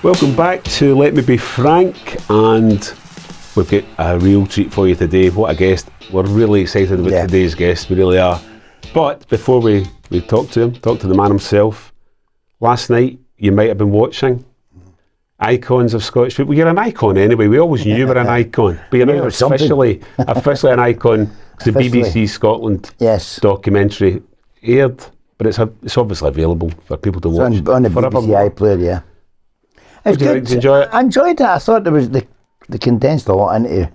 Welcome back to Let Me Be Frank, and we've got a real treat for you today. What a guest. We're really excited about today's guest, we really are. But before we talk to him, talk to the man himself, last night you might have been watching Icons of Scottish football. You're an icon anyway, we always knew you were an icon, but you're now officially an icon. The BBC Scotland documentary aired, but it's obviously available for people to watch. On the BBC iPlayer, yeah. Did you enjoy it? I enjoyed it. I thought there was they condensed a lot into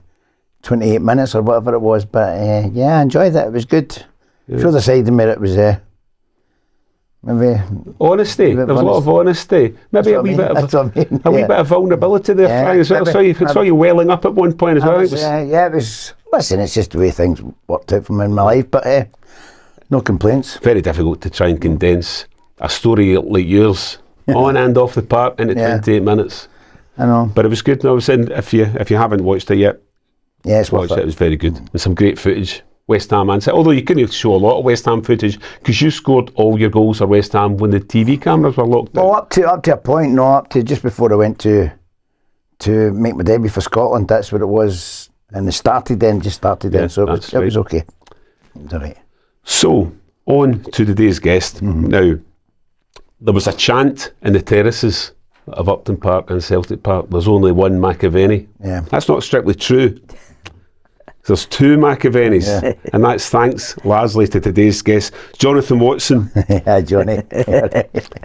28 minutes or whatever it was, but yeah, I enjoyed it. It was good. Yeah. The other side of me, it was maybe honesty. There was a lot of honesty. Maybe a wee bit of vulnerability there, Frank, as well. I saw you welling up at one point as well. It was. Listen, it's just the way things worked out for me in my life, but no complaints. Very difficult to try and condense a story like yours on and off the park into 28 minutes. I know, but it was good. No, I was saying, if you haven't watched it yet, it's watch it. It was very good, and some great footage. West Ham and although you couldn't show a lot of West Ham footage because you scored all your goals for West Ham when the TV cameras were locked down. Well, up to a point, up to just before I went to make my debut for Scotland. That's what it was, and it started then. So it was okay. It was all right. So on to today's guest. Now, there was a chant in the terraces of Upton Park and Celtic Park. There's only one McAvenny. Yeah, that's not strictly true. There's two McAvennies, and that's thanks largely to today's guest, Jonathan Watson. Yeah, Johnny.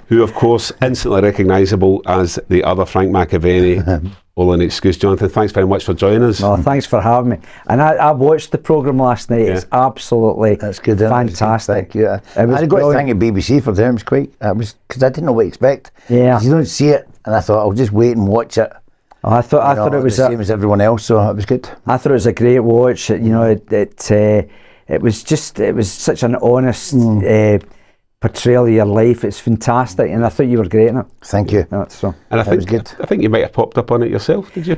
Who, of course, instantly recognisable as the other Frank McAvenny. All an excuse. Jonathan, thanks very much for joining us. No, thanks for having me. And I watched the programme last night. It's absolutely fantastic. Thank you. I got to thank the BBC for them. Because I didn't know what to expect. Yeah. You don't see it, and I thought I'll just wait and watch it. I thought it was the same as everyone else, so it was good. I thought it was a great watch. It was such an honest portrayal of your life. It's fantastic, and I thought you were great in it. Thank you. And I think it was good. I think you might have popped up on it yourself. Did you?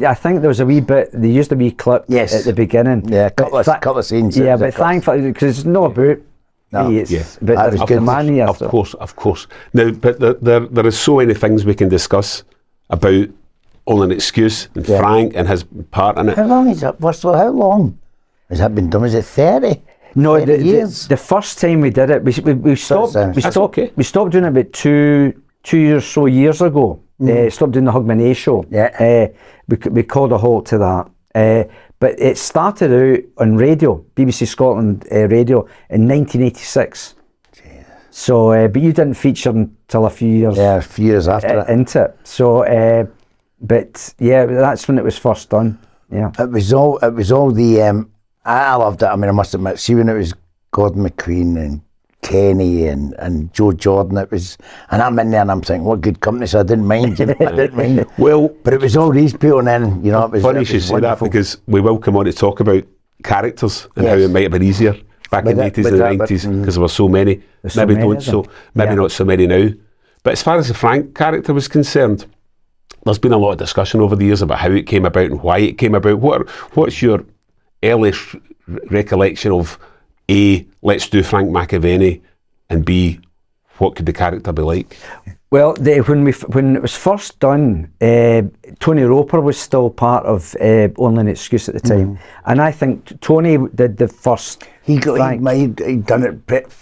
I think there was a wee bit. They used a wee clip at the beginning. Yeah, a couple of scenes. Yeah, but thankfully, because it's not about. No, but that was good. Man here, of course. Now, but there is so many things we can discuss about All an Excuse and Frank and his part in it. How long is it? How long has that been done? Is it 30? No, the first time we did it, we stopped doing it about two years ago. Stopped doing the Hug My Nay show. Yeah. We called a halt to that. But it started out on radio, BBC Scotland radio, in 1986. Jeez. So, but you didn't feature until a few years after it. Into it. So, but yeah, that's when it was first done. Yeah. It was all the. I loved it. I mean, I must admit, see when it was Gordon McQueen and Kenny and Joe Jordan, and I'm in there and I'm thinking, what good company, so I didn't mind. I didn't mind. Well, but it was all these people, and then, it was funny you say that, because we will come on to talk about characters and how it might have been easier back in the 80s and the 90s, because there were so many. Maybe not so many now. But as far as the Frank character was concerned, there's been a lot of discussion over the years about how it came about and why it came about. What's your earliest recollection of A, let's do Frank McAvenny, and B, what could the character be like? Well, when it was first done, Tony Roper was still part of Only an Excuse at the time, and I think Tony did the first. He done it.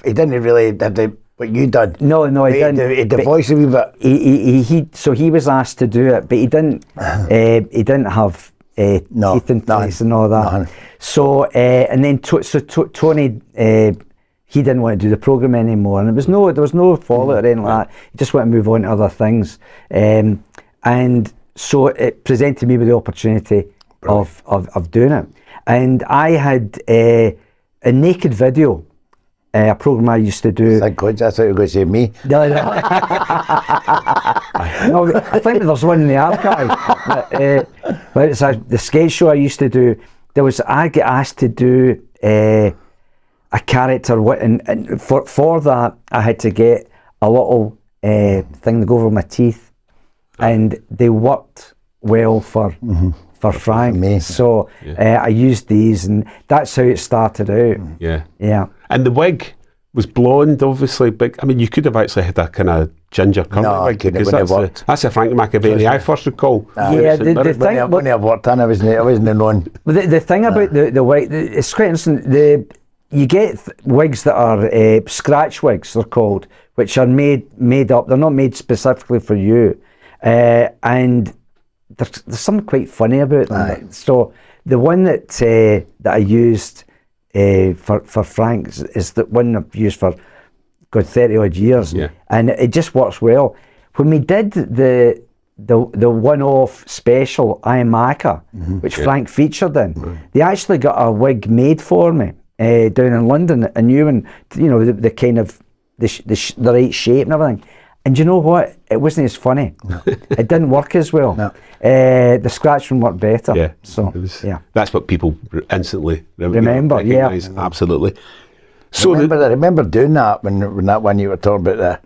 He didn't really did what you did. No, he didn't. The voice a wee bit. So he was asked to do it, but he didn't. He didn't have teeth in place and all that. Nothing. So and then Tony. He didn't want to do the programme anymore, and there was no fallout or anything like that. He just wanted to move on to other things, and so it presented me with the opportunity of doing it. And I had a naked video, a programme I used to do. Thank God, I thought you were going to say me. No, I think there's one in the archive. But it's the sketch show I used to do. I get asked to do a character, and for that I had to get a little thing to go over my teeth, and they worked well for Frank. So I used these, and that's how it started out. Yeah. And the wig was blonde, obviously, but I mean, you could have actually had a kind of ginger curly No, wig, couldn't, because it wouldn't have that's a Frank McAvaney I first recall. Yeah, the thing, When I worked in, I wasn't known. but the thing about the wig, it's quite interesting. You get wigs that are scratch wigs, they're called, which are made up. They're not made specifically for you, and there's something quite funny about them. Aye. So the one that I used for Frank is the one I've used for 30 odd years, and it just works well. When we did the one-off special I Am Macca, which Frank featured in, they actually got a wig made for me down in London, a new one, you know, the kind of the right shape and everything. And you know what? It wasn't as funny. It didn't work as well. No. The scratch one worked better. Yeah. So That's what people instantly remember. recognise. Absolutely. So I remember doing that when that one you were talking about the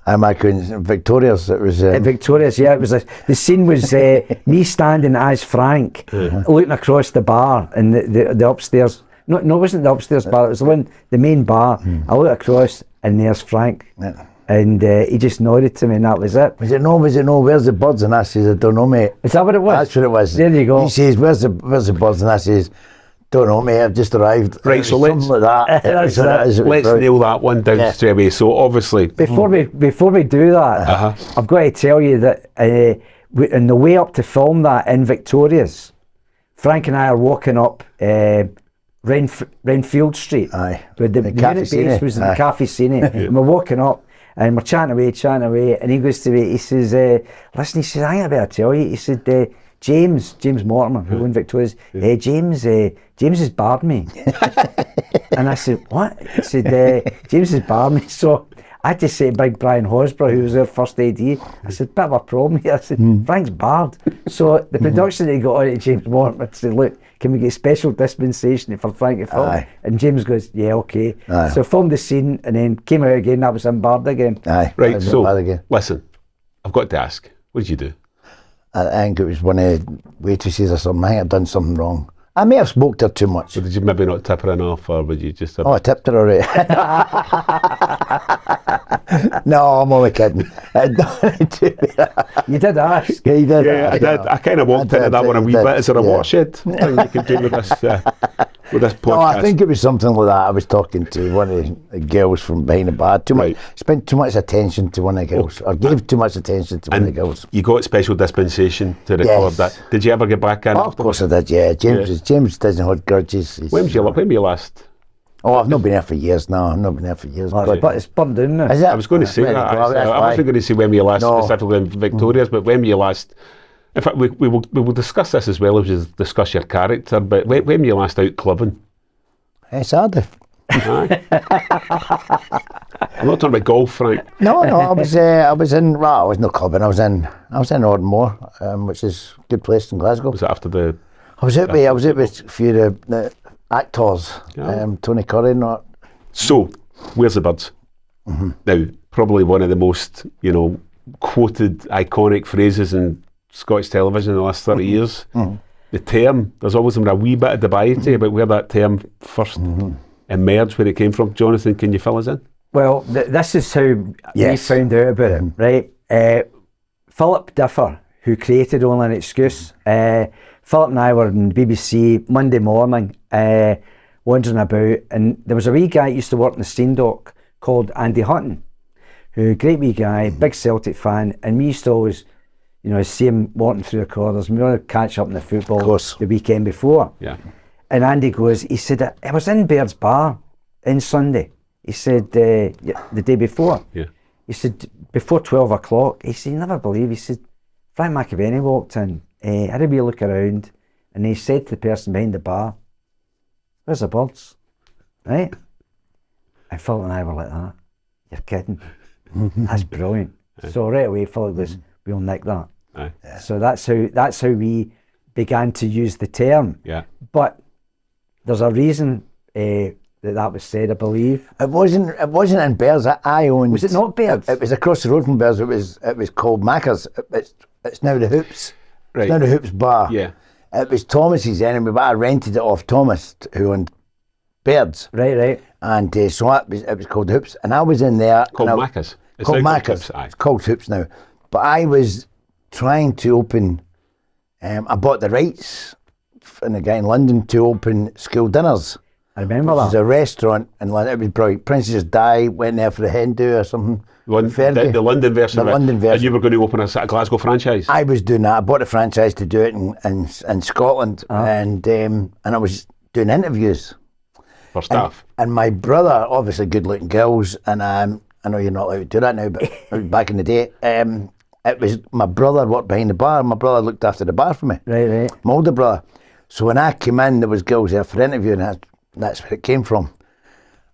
I'm in Victoria's. It was at Victoria's. Yeah, it was. The scene was me standing as Frank, looking across the bar and the upstairs. No, it wasn't the upstairs bar. It was the main bar. I look across and there's Frank. Yeah. And he just nodded to me, and that was it. Was it no? Where's the birds? And I says, I don't know, mate. Is that what it was? That's what it was. There you go. He says, where's the birds? And I says, don't know, mate. I've just arrived. Right, so something like that. That's let's nail that one down straight away. So obviously, before we do that, I've got to tell you that on the way up to film that in Victoria's, Frank and I are walking up Renfield Street. Aye. Where the unit base was in the Cafe Cine. And we're walking up. And we're chatting away, and he goes to me, he says, listen, he says, I ain't better tell you. He said, James Mortimer, who won Victoria's, James has barred me. And I said, what? He said, James has barred me. So I had to say to Big Brian Hosborough, who was their first AD, I said, bit of a problem here. I said, Frank's barred. So the production that he got on to James Mortimer said, look, can we get special dispensation for Frank to film? Aye. And James goes, yeah, okay. Aye. So filmed the scene and then came out again, that was him barred again. Aye. right, so Again. listen, I've got to ask, what did you do? I think it was one of the waitresses or something. I think I'd done something wrong. I may have smoked her too much. Or did you maybe not tip her enough, or would you just have... Oh, I tipped her already. No, I'm only kidding. You did ask. Yeah, you did. Yeah, I did. I kind of walked into that one a wee bit. Is there a watershed thing you can do with this podcast? No, I think it was something like that. I was talking to one of the girls from behind the bar. Spent too much attention to one of the girls, or gave too much attention to one of the girls. You got special dispensation to record that. Did you ever get back in? Oh, of course I did. Yeah, James doesn't hold grudges. When were you last? Oh, I've not been here for years now. But it's burned down now. Is it? I was going to say that. I wasn't going to say when were you last specifically in Victoria's, but when were you last? In fact, we will discuss this as well as we discuss your character. But when were you last out clubbing? Saturday. Aye. I'm not talking about golf, Frank. No, I was in. Well, I was not clubbing. I was in Ardmore, which is a good place in Glasgow. Was it after the? I was out with a few of the actors, Tony Curry, not. So, where's the birds? Now, probably one of the most, quoted iconic phrases in Scottish television in the last 30 years. The term, there's always been a wee bit of debate about where that term first emerged, where it came from. Jonathan, can you fill us in? Well, this is how we found out about it, right? Philip Differ, who created Only an Excuse, Philip and I were in BBC Monday morning, wandering about, and there was a wee guy that used to work in the Steam Dock called Andy Hutton, who, great wee guy, big Celtic fan, and we used to always, see him walking through the corridors, and we want to catch up in the football the weekend before. Yeah. And Andy goes, he said, I was in Baird's Bar on Sunday. He said, the day before. Yeah. He said, before 12 o'clock, he said, you never believe, he said, Frank McAvaney walked in, had a wee look around, and he said to the person behind the bar, where's the birds? Right? And Philip and I were like that. You're kidding. That's brilliant. So right away, Philip goes, we'll nick that. Yeah. So that's how we began to use the term. Yeah. But there's a reason that was said, I believe. It wasn't in Bears. I owned. Was it not Bears? It was across the road from Bears. It was called Macca's. It's now the Hoops. Right. It's now the Hoops Bar. Yeah. It was Thomas's anyway, but I rented it off Thomas, who owned birds. Right. And so it was called Hoops. And I was in there. Called Macca's. It's Called now Macca's. Hoops, aye. It's called Hoops now. But I was trying to open, I bought the rights from a guy in London to open school dinners. I remember It that. was a restaurant in London. It was brilliant. Princess Di went there for the hen do or something. The London version The of it. London version. And you were going to open a Glasgow franchise. I was doing that. I bought a franchise to do it in Scotland, and I was doing interviews for staff. And my brother, obviously good-looking girls, and I know you're not allowed to do that now, but back in the day, it was my brother worked behind the bar. My brother looked after the bar for me. Right. My older brother. So when I came in, there was girls there for interview, and that's where it came from.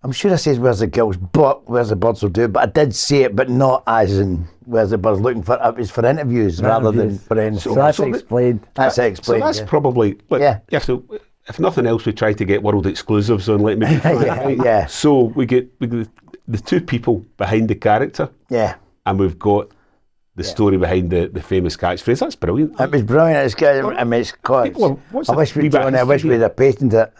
I'm sure I said where's the girls, but where's the birds will do. But I did say it, but not as in where's the birds looking for. It was for interviews rather than for anything. So that's explained. That's explained. So that's yeah. probably Yeah. So if nothing else, we try to get world exclusives on Let Me Be Frank. Yeah. So we get the two people behind the character, Yeah. and we've got the story behind the famous catchphrase. That's brilliant. It was brilliant. It's good. I mean, it's called. I wish we'd have patented it.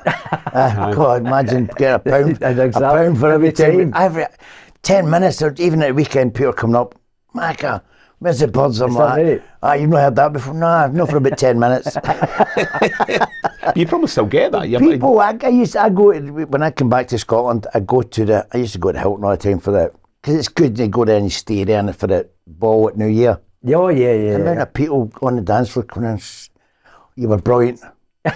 God, imagine getting a pound, Exactly. a pound for every Every time. time. Every 10 minutes, or even at the weekend, people coming up. Macca, where's the birds? I'm Is that like, right? you've not heard that before? No, not for about 10 minutes. You probably still get that. People, I go when I come back to Scotland. I used to go to Hilton all the time for that because it's good. You go there and you stay there and for the ball at New Year. Oh, yeah. The amount of people on the dance floor coming in, you were brilliant.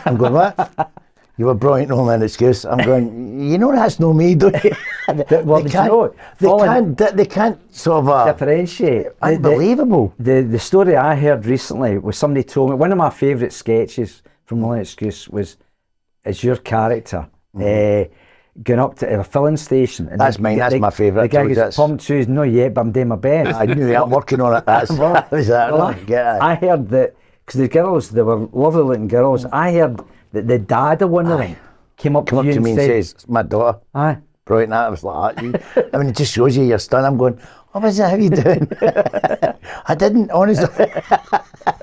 I'm going, what? You were brilliant, only an excuse. I'm going, you know that's no me, don't you? They can't sort of differentiate. unbelievable. The story I heard recently was somebody told me, one of my favourite sketches from The Only Excuse is your character going up to a filling station. And That's mine, that's my favourite. The guy George, goes, pumped shoes, not yet, but I'm doing my best. I knew I'm working on it. That was that. I heard that, because the girls, they were lovely looking girls, I heard that the dad of one of them came up to you me and says, it's my daughter. Aye. Brilliant, that was like that. I mean, it just shows you you're stunned. I'm going, what was that? How you doing? I didn't, honestly.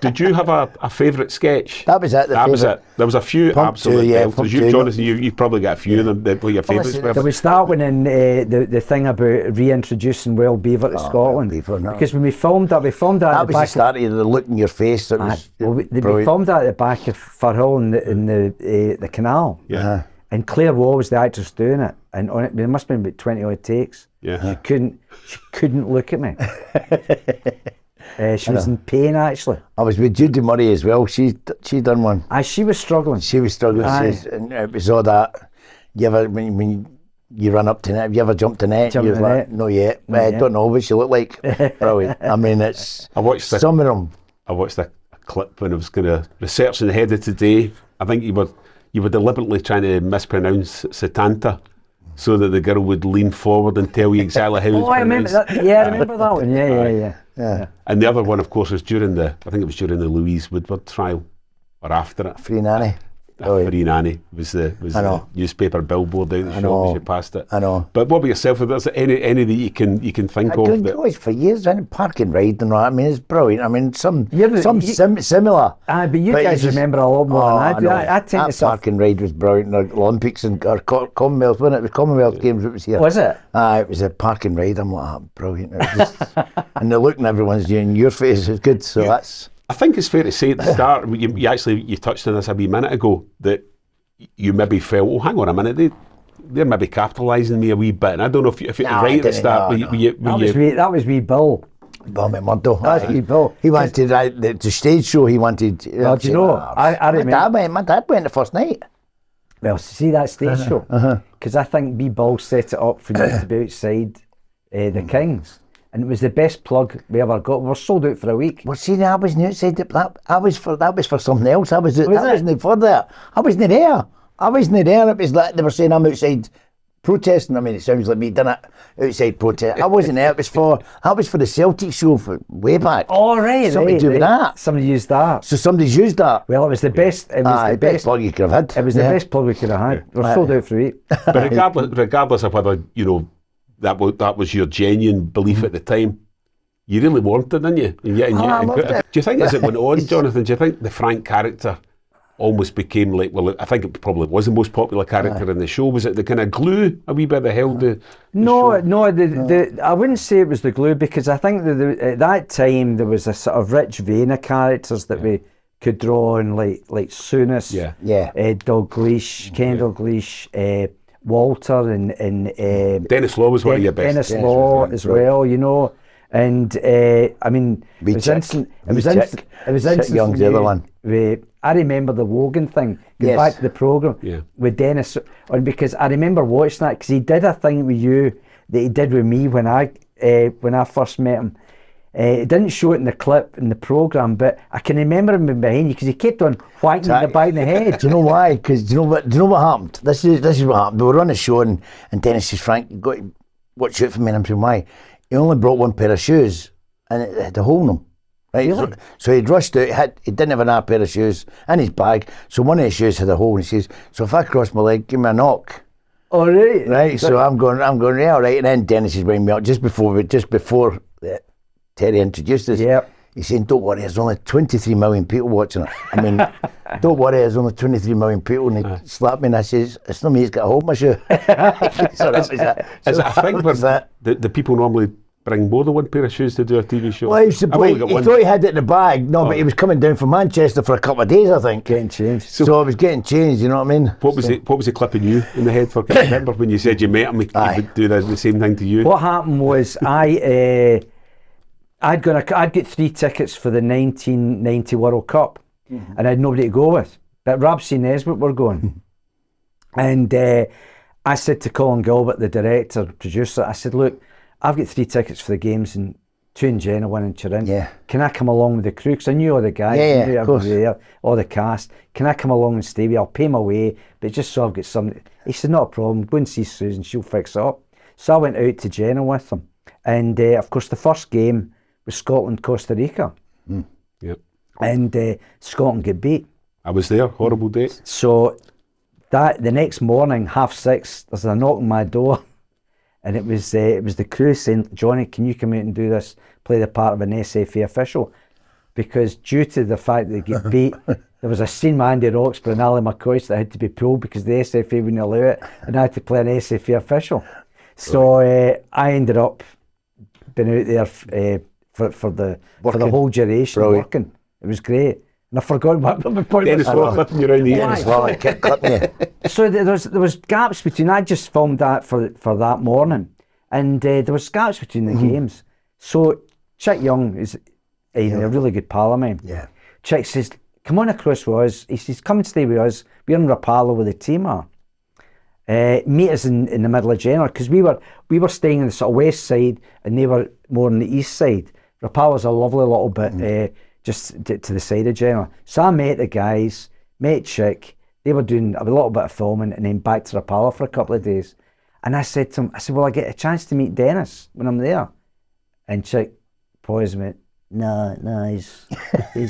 Did you have a favourite sketch? That was it. That was it. There was a few Pump absolute two, belters. You, Jonathan, you've probably got a few of them that were your favourites. There was that one in the thing about reintroducing Wild Beaver to Scotland. Beaver, no. Because when we filmed that at That the was the back start of the look in your face. That was we brilliant. filmed that at the back of Firhill in the canal. Yeah. And Claire Waugh was the actress doing it, and on it there must have been about 20 odd takes. Yeah. She couldn't look at me. She was in pain actually. I was with Judy Murray as well. She done one. She was struggling. She was struggling. And it was all that. You ever when you run up to net? Have you ever jumped to net? Jumped You was to like, net? no yet. I don't know what she looked like. Brilliant. I mean, it's I watched some of them. I watched a clip when I was going to research ahead of today. I think you were deliberately trying to mispronounce Setanta so that the girl would lean forward and tell you exactly how it was I remember pronounced. that. Yeah, I remember that one. Yeah. And the other one, of course, was during the Louise Woodward trial, or after it. Free nanny. Free nanny was the newspaper billboard out the shop as you passed it. I know. But what about yourself? If there's any that you can think of I've that? done for years. I park and ride and all that. I mean, it's brilliant. I mean, some similar. But you guys remember a lot more than I do. I tend to park and ride was brilliant. The Olympics and Commonwealth, wasn't it? It was Commonwealth Games. It was here. Was it? It was a park and ride. I'm like, brilliant. It was just, and the look in everyone's in your face is good. So that's. I think it's fair to say at the start, you touched on this a wee minute ago, that you maybe felt, oh, hang on a minute, they're maybe capitalising me a wee bit. And I don't know if you're right at the start. That was wee Bill. Bill McMurdo. That's wee Bill. He wanted the stage show. He wanted. Do you know? I remember. My dad went the first night. Well, see that stage show, because I think wee Bill set it up for you to be outside the Kings. And it was the best plug we ever got. We were sold out for a week. Well, see, I wasn't outside that was for something else. I wasn't for that. I wasn't there. It was like they were saying I'm outside protesting. I mean, it sounds like me doing it outside protest. I wasn't there. That was for the Celtic show for way back. Oh, right. Something to do with that. Somebody used that. So somebody's used that. Well, it was the best. It was the best plug you could have had. It was the best plug we could have had. We were sold out for a week. But regardless of whether that was your genuine belief at the time, you really wanted it, didn't you? I loved it. Do you think as it went on, Jonathan, do you think the Frank character almost became like, well, I think it probably was the most popular character in the show. Was it the kind of glue a wee bit that held the No, show? no, I wouldn't say it was the glue, because I think that at that time there was a sort of rich vein of characters that we could draw on, like Souness, Dalgleish, Ken Dalgleish, Walter, and Dennis Law was one of your best. Dennis Law as well, you know. And I mean, it was instant. It was instant. It was instant. Young's the other one. I remember the Wogan thing. Going back to the programme with Dennis, and because I remember watching that, because he did a thing with you that he did with me when I first met him. It didn't show it in the clip in the programme, but I can remember him being behind you, because he kept on whacking you in the back of the head. Do you know why? Because do you know what happened? This is what happened. We were on a show, and Dennis says, "Frank, you got to watch out for me." And I'm saying, "Why?" He only brought one pair of shoes, and it had a hole in them. Right, Really? so he'd rushed out. He didn't have another pair of shoes in his bag, so one of his shoes had a hole. And he says, "So if I cross my leg, give me a knock." All right. Right. So I'm going. Yeah, all right. And then Dennis is bringing me up just before Terry introduced us. Yep. He's saying, "Don't worry, there's only 23 million people watching it." I mean, don't worry, there's only 23 million people. And he slapped me, and I says, "It's not me. He's got a hold of my shoe." So that was that. Is it a thing where was that. the people normally bring more than one pair of shoes to do a TV show? Well, he thought he had it in the bag. No, but he was coming down from Manchester for a couple of days, I think. Getting changed. So I was getting changed, you know what I mean? What was he clipping you in the head for? 'Cause I remember when you said you met him, he would do the same thing to you. What happened was I'd got 3 tickets for the 1990 World Cup, and I had nobody to go with. But Rabsy Nesbitt were going, and I said to Colin Gilbert, the director, producer, I said, "Look, I've got 3 tickets for the games, and 2 in Genoa, 1 in Turin. Yeah. Can I come along with the crew? Because I knew all the guys, Yeah, I knew of course. everybody there, all the cast. Can I come along and stay with you? I'll pay my way, but just so I've got something." He said, "Not a problem. Go and see Susan. She'll fix it up." So I went out to Genoa with him, and of course the first game was Scotland Costa Rica, Yep. and Scotland get beat. I was there. Horrible day. So that the next morning, 6:30, there's a knock on my door, and it was the crew saying, "Johnny, can you come out and do this? Play the part of an SFA official," because due to the fact that they get beat, there was a scene with Andy Roxburgh and Ali McCoy that had to be pulled because the SFA wouldn't allow it, and I had to play an SFA official. So I ended up being out there for the whole duration. Brilliant. Working. It was great. And I forgot what my point Dennis was. Law clipping you around the ears. Dennis Law, I kept clipping you. So there was gaps between. I just filmed that for that morning, and there was gaps between the games. So Chick Young is a really good pal of mine. Yeah. Chick says, "Come on across with us." He says, "Come and stay with us. We're in Rapallo where the team are. Meet us in the middle of Genoa," because we were staying on the sort of west side, and they were more on the east side. Rapallo's a lovely little bit just to the side of Genoa. So I met the guys, met Chick. They were doing a little bit of filming, and then back to Rapallo for a couple of days. And I said to him, "Will I get a chance to meet Dennis when I'm there?" And Chick paused and went, No, he's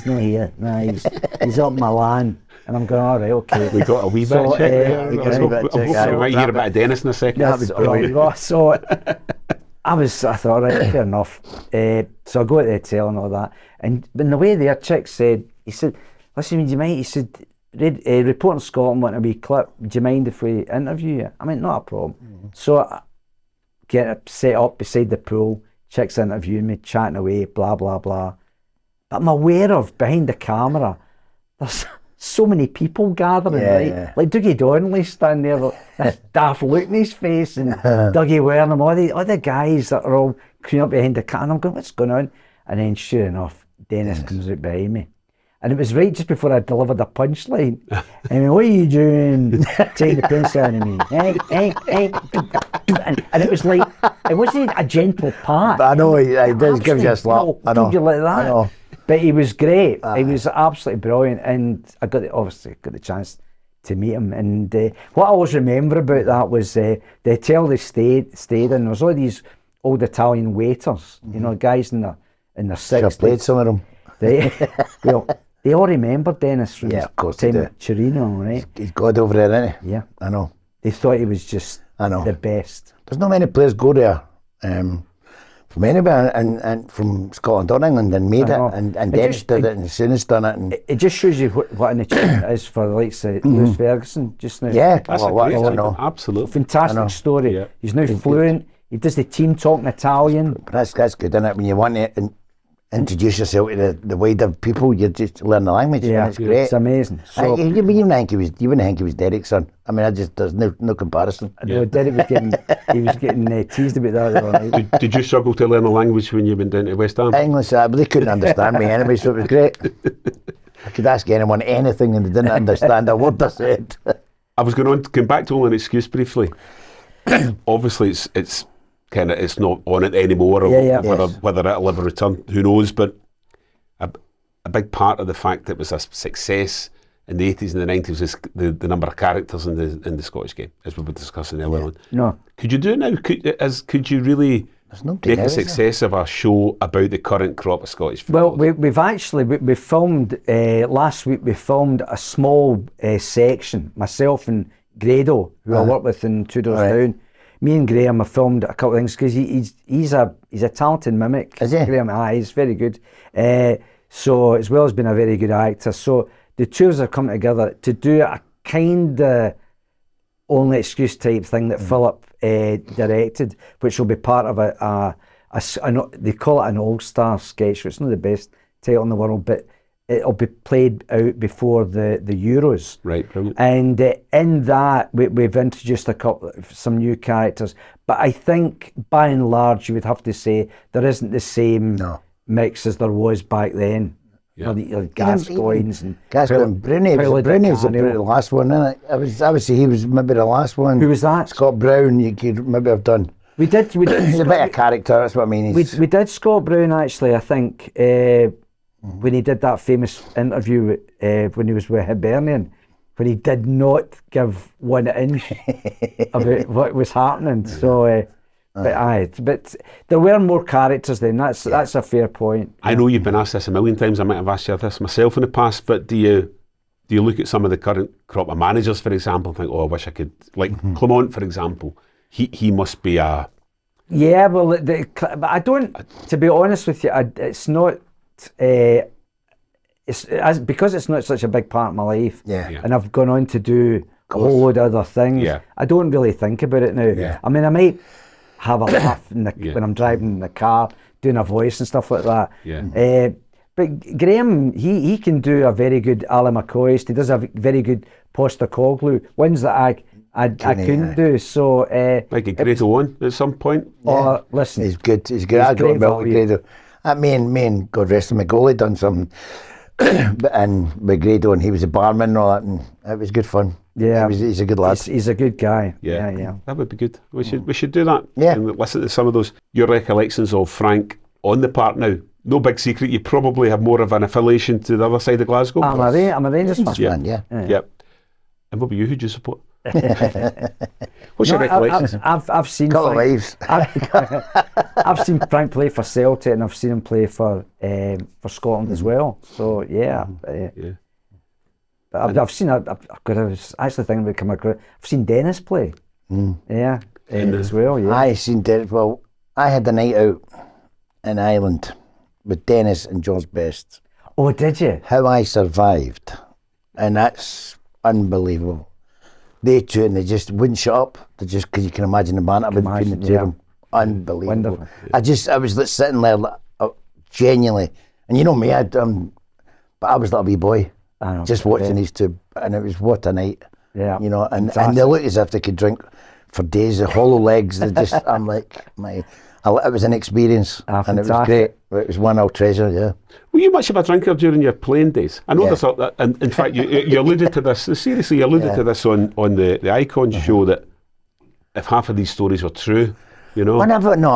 not here. No, he's up Milan." And I'm going, "All right, okay." We got a wee bit So, of Chick there. we got a wee bit of Chick, We might hear a bit of Dennis in a second. That's right. So I thought, right, fair enough. So I go to the hotel and all that. And in the way there, Chick said, "Listen, do you mind?" He said, "Reporting Scotland want a wee clip. Do you mind if we interview you?" I mean, not a problem. So I get set up beside the pool. Chick's interviewing me, chatting away, blah, blah, blah. But I'm aware of, behind the camera, there's so many people gathering, right? Yeah. Like Dougie Donnelly standing there with this daft look in his face, and Dougie Wernham, all the guys that are all queuing up behind the camera. And I'm going, "What's going on?" And then sure enough, Dennis comes out behind me. And it was right just before I delivered a punchline. And he went, "What are you doing?" Taking the pencil out of me. And it was like, it wasn't a gentle pat. But I know he does give you a slap. I know. You like that. I know. But he was great. He was absolutely brilliant. And I obviously got the chance to meet him. And what I always remember about that was the hotel they stayed in. There was all these old Italian waiters, you know, guys in their 60s. I've played some of them. They all remember Dennis from his of course they time do. at Torino, right? He's God over there, isn't he? Yeah. I know. They thought he was just I know. the best. There's not many players go there. from anywhere, and from Scotland or England, and made it, and Dennis did it, and Souness done it, and it just shows you what an achievement it is for the likes of Lewis Ferguson just now. yeah, That's well, a great you know. achievement, absolutely. Fantastic story. Yeah. He's now fluent. He does the team talking Italian. That's good, isn't it? When you want to introduce yourself to the wider people, you just learn the language. Yeah, and it's great. It's amazing. So, You wouldn't think he was Derek's son. I mean, there's no comparison. I know Derek was getting teased about that the other night. Did you struggle to learn the language when you went down to West Ham? English, but they couldn't understand me anyway, so it was great. I could ask anyone anything and they didn't understand a word I said. I was going back to only an excuse briefly. Obviously, it's not on it anymore, or whether it'll ever return, who knows? But a big part of the fact that it was a success in the 80s and the 90s is the number of characters in the Scottish game, as we were discussing earlier on. No, could you do it now? Could you really make a success of a show about the current crop of Scottish football? well, we've actually we filmed last week. We filmed a small section. Myself and Grado, who I work with in Two Doors Down. Me and Graeme have filmed a couple of things because he's a talented mimic. Is he? Graeme, he's very good. So as well as being a very good actor, so the two of us have come together to do a kind of only excuse type thing that Philip directed, which will be part of they call it an all-star sketch. It's not the best title in the world, but it'll be played out before the Euros. Right, brilliant. And in that, we've introduced some new characters. But I think, by and large, you would have to say there isn't the same mix as there was back then. Yeah. The Gascoignes and Brownie was the last one, isn't it? I would say he was maybe the last one. Who was that? Scott Brown, you could maybe have done. We did. He's a bit of character, that's what I mean. We did Scott Brown, actually, I think, when he did that famous interview when he was with Hibernian, when he did not give 1 inch about what was happening. So, but there were more characters then. That's a fair point. I know you've been asked this a million times. I might have asked you this myself in the past, but do you look at some of the current crop of managers, for example, and think, oh, I wish I could, like Clement, for example, he must be a... Yeah, well, but I don't, to be honest with you, it's not... because it's not such a big part of my life, and I've gone on to do a whole load of other things. I don't really think about it now. I mean, I might have a laugh when I'm driving in the car, doing a voice and stuff like that. But Graeme, he can do a very good Ali McCoist. He does a very good Postecoglou. Ones that I couldn't do. So like a Grado on at some point. Listen, he's good. He's good. I got about Grado. Me and God rest him, my goalie done something, and with Grado, and he was a barman and all that, and it was good fun. Yeah, he's a good lad. He's a good guy. Yeah. That would be good. We should do that. Yeah. And listen to some of your recollections of Frank on the park now. No big secret, you probably have more of an affiliation to the other side of Glasgow. I'm a Rangers fan. Yeah. And what about you? Who do you support? What's your recollections? I've seen Couple of wives. I've seen Frank play for Celtic, and I've seen him play for Scotland as well. So but I've seen. I was actually thinking about coming across. I've seen Dennis play. As well. Yeah. I seen Dennis. Well, I had the night out in Ireland with Dennis and George Best. Oh, did you? How I survived, and that's unbelievable. They two, and they just wouldn't shut up. They just, because you can imagine the banter between the two of them. Unbelievable. Wonderful. I was sitting there genuinely, and you know me, but I was like a wee boy, just watching these two, and it was what a night. Yeah. You know, and they look as if they could drink for days. The hollow legs. They just, I'm like, it was an experience, and it was great. It was one I'll treasure. Yeah. Were you much of a drinker during your playing days? I know there's and in fact, you alluded to this. Seriously, you alluded to this on the Icons show, that if half of these stories were true, you know. I never knew.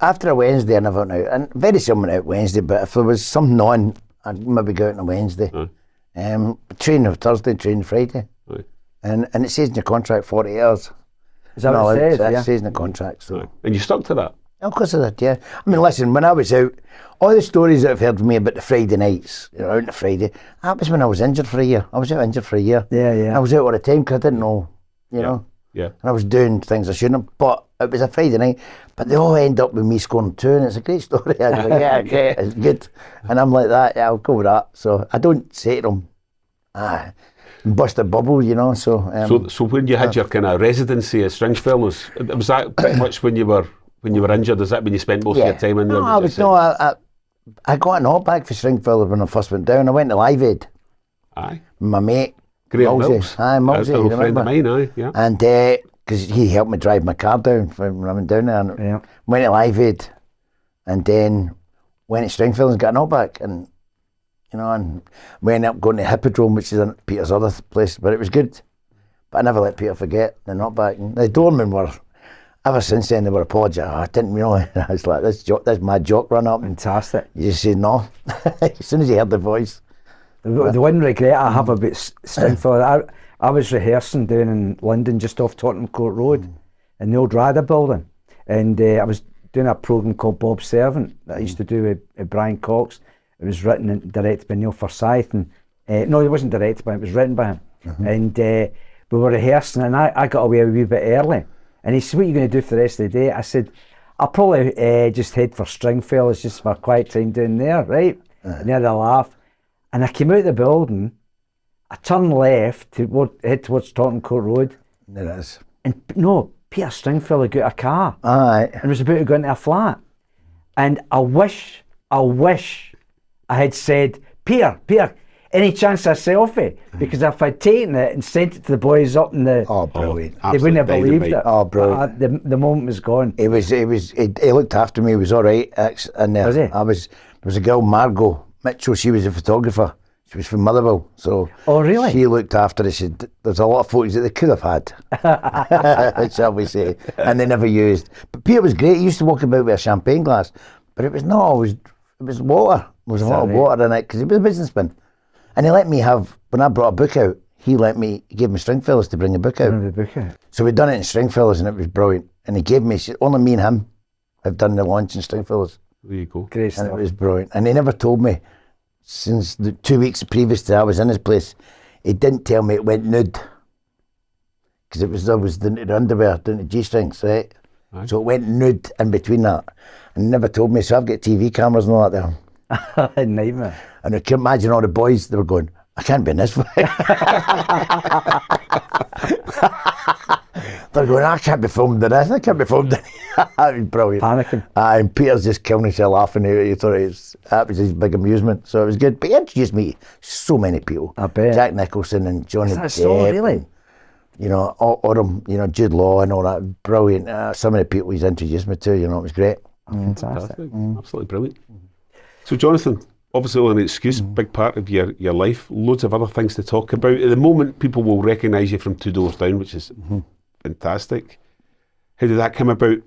After a Wednesday, I never went out, and very seldom went out Wednesday. But if there was something on, I'd maybe go out on a Wednesday. Train on Thursday, train Friday, and it says in your contract 40 hours. Is that what it says? It says in the contract. So. And you stuck to that? Of course I did, yeah. I mean, listen, when I was out, all the stories that I've heard from me about the Friday nights, out on the Friday, that was when I was injured for a year. I was out injured for a year. Yeah. I was out all the time because I didn't know, you know. Yeah. And I was doing things I shouldn't have, but it was a Friday night. But they all end up with me scoring 2, and it's a great story. I was like, yeah, great, it's good. And I'm like that, yeah, I'll go with that. So I don't say to them, bust a bubble, you know. So So when you had your kind of residency at Stringfellows, was that pretty much when you were injured? Is that when you spent most of your time in there? I got an knockback for Stringfellows when I first went down. I went to Live Aid. Aye. My mate. Graeme Mulsey. Aye, Mulsey, a you friend remember? of mine, aye, yeah. And because he helped me drive my car down when I went down there. And went to Live Aid, and then went to Stringfellows and got a knockback, and you know, and we ended up going to Hippodrome, which is in Peter's other place, but it was good. But I never let Peter forget the knockback. And the doormen were, ever since then, they were apologising. I didn't know. I was like, this my jock run up. Fantastic. You just say no. As soon as you heard the voice. The one regret I have about Stringfellows, I was rehearsing down in London, just off Tottenham Court Road, in the old Grado building, and I was doing a programme called Bob's Servant that I used to do with Brian Cox. It was written and directed by Neil Forsyth, and no, it wasn't directed by him, it was written by him. And we were rehearsing, and I got away a wee bit early, and he said, "What are you going to do for the rest of the day?" I said, "I'll probably just head for Stringfellows, just for a quiet time down there, right?" And they had a laugh. And I came out of the building, I turned left to head towards Tottenham Court Road. There it is. And no, Peter Stringfellow got a car. Aye. And was about to go into a flat. And I wish I had said, Peter, any chance of a selfie? Because if I'd taken it and sent it to the boys up in the... Oh, brilliant. They wouldn't have believed it. Oh, brilliant. The moment was gone. He looked after me, he was all right. And Was he? there was a girl, Margot Mitchell, she was a photographer. She was from Motherwell, so oh really? She looked after it. There's a lot of photos that they could have had, shall we say, and they never used. But Peter was great. He used to walk about with a champagne glass, but it was not always. It was water. There was a lot of water in it because he was a businessman, and he let me have. When I brought a book out, he gave me Stringfellows to bring a book out. So we'd done it in Stringfellows, and it was brilliant. And he gave me only me and him have done the launch in Stringfellows. There you go. Great stuff. And it was brilliant. And he never told me. Since the 2 weeks previous to that I was in his place, he didn't tell me it went nude. Because there was the underwear down to G-strings, right? Aye. So it went nude in between that. And he never told me, so I've got TV cameras and all that there. Nightmare. And I can imagine all the boys, they were going, I can't be in this way. They're going, I can't be filmed in this, I can't be filmed in this. It was brilliant. Panicking. And Peter's just killing himself laughing. He thought that was his big amusement. So it was good. But he introduced me to so many people. I bet. Jack Nicholson and Johnny Depp. So, really? You know, all them, you know, Jude Law and all that. Brilliant. Some of the people he's introduced me to, you know, it was great. Fantastic. Absolutely brilliant. So Jonathan, obviously on an excuse, big part of your life, loads of other things to talk about. At the moment, people will recognise you from Two Doors Down, which is fantastic. How did that come about?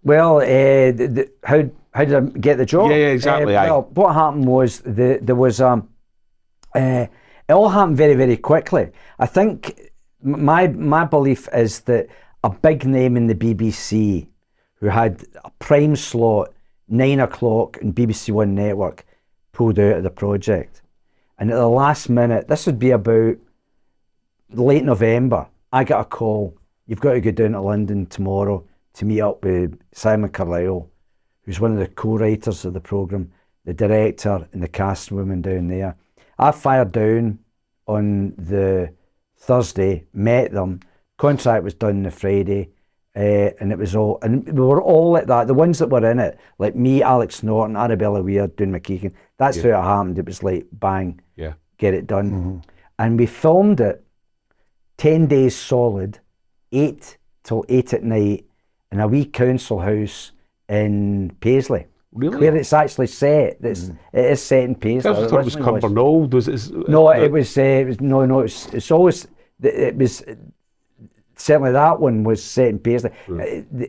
Well, how did I get the job? Yeah, exactly. Well, what happened was there was it all happened very, very quickly. I think my belief is that a big name in the BBC who had a prime slot 9 o'clock in BBC One Network pulled out of the project, and at the last minute, this would be about late November, I got a call. You've got to go down to London tomorrow to meet up with Simon Carlisle, who's one of the co-writers of the programme, the director and the cast woman down there. I fired down on the Thursday, met them, contract was done on the Friday, and it was all, and we were all like that. The ones that were in it, like me, Alex Norton, Arabella Weir, Doon McKeegan, that's how it happened. It was like, bang, get it done. And we filmed it 10 days solid, 8 till 8 at night, in a wee council house in Paisley. Really? Where it's actually set. It is set in Paisley. I thought it was Cumbernauld. It's always, it was, certainly that one was set in Paisley.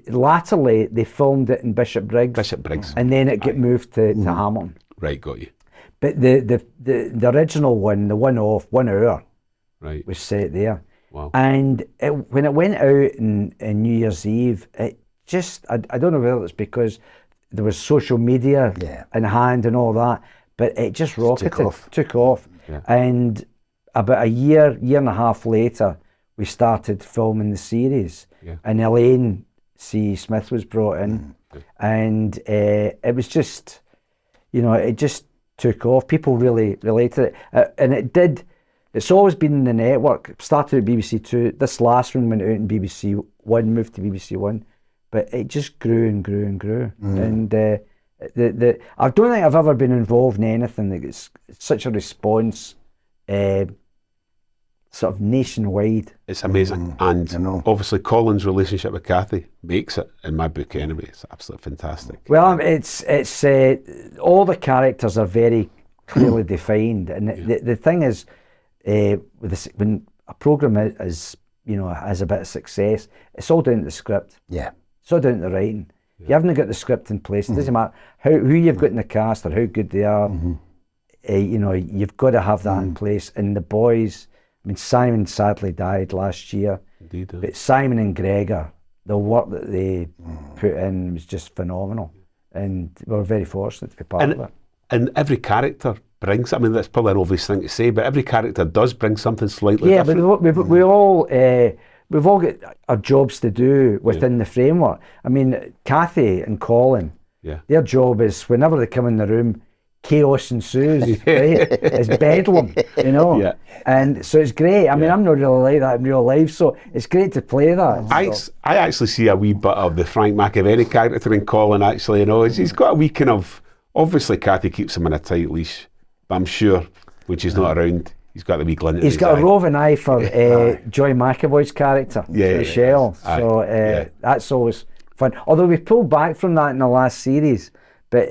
Latterly, they filmed it in Bishop Briggs. And then it got moved to Hamilton. Right, got you. But the original one, the one-off, 1 hour, was set there. Wow. And when it went out in New Year's Eve, it just, I don't know whether it's because there was social media in hand and all that, but it just rocketed, took off. Yeah. And about a year and a half later, we started filming the series, Yeah. and Elaine C. Smith was brought in, and it was just, it just took off. People really related it, and it did. It's always been in the network. It started at BBC Two. This last one went out in BBC One, moved to BBC One, but it just grew and grew and grew. And I don't think I've ever been involved in anything that gets such a response, sort of nationwide. It's amazing. And obviously Colin's relationship with Kathy makes it, in my book anyway. It's absolutely fantastic. Well, it's all the characters are very clearly defined, and the thing is, with this, when a programme is has a bit of success, it's all down to the script. Yeah. It's all down to the writing. If you haven't got the script in place, it doesn't matter who you've got in the cast or how good they are. You've got to have that in place. And the boys, I mean, Simon sadly died last year. Indeed. But Simon and Gregor, the work that they put in was just phenomenal. And we're very fortunate to be part of it. And every character brings, I mean, that's probably an obvious thing to say, but every character does bring something slightly different. Yeah, but we've all got our jobs to do within the framework. I mean, Kathy and Colin, their job is whenever they come in the room, chaos ensues, right? It's bedlam, Yeah. And so it's great. I mean, I'm not really like that in real life, so it's great to play that. I actually see a wee bit of the Frank McAvenny character in Colin, actually. He's got a wee kind of, obviously Kathy keeps him in a tight leash, but I'm sure when she's not around, he's got the wee glint in his got eye. a roving eye for Joy McAvoy's character, Michelle. So that's always fun. Although we pulled back from that in the last series, but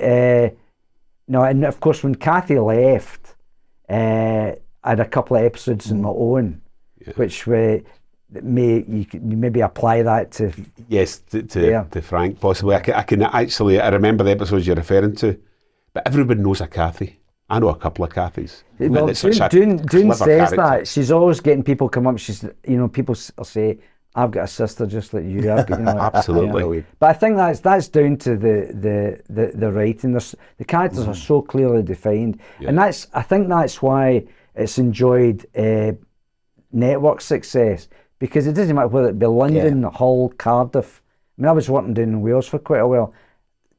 no, and of course when Kathy left, I had a couple of episodes on my own, which you could maybe apply that to. Yes, to Frank possibly. I can actually, I remember the episodes you're referring to, but everybody knows a Kathy. I know a couple of Kathys. Well, Dune says that. She's always getting people come up. People say, "I've got a sister just like you." I've got, Absolutely. But I think that's down to the writing. The characters are so clearly defined, and I think that's why it's enjoyed network success, because it doesn't matter whether it be London, Hull, Cardiff. I mean, I was working down in Wales for quite a while.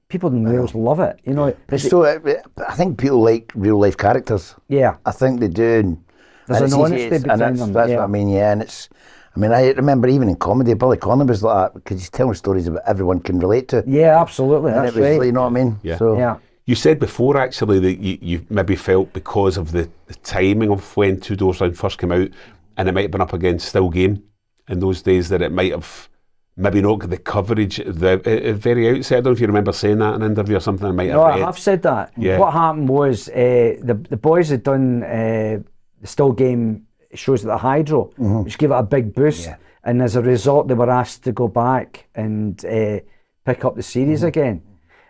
People in Wales love it, I think people like real life characters. Yeah, I think they do. And there's an honesty between them. That's what I mean. Yeah, and I remember even in comedy, Billy Connor was like that, because he's telling stories that everyone can relate to. Yeah, absolutely. And that's it was, right. you know what I mean? Yeah. So, You said before actually that you maybe felt because of the timing of when Two Doors Down first came out, and it might have been up against Still Game in those days, that it might have maybe not got the coverage at the very outset. I don't know if you remember saying that in an interview or something. I might have read. I have said that. Yeah. What happened was the boys had done the Still Game shows at the Hydro, which gave it a big boost. Yeah. And as a result, they were asked to go back and pick up the series again.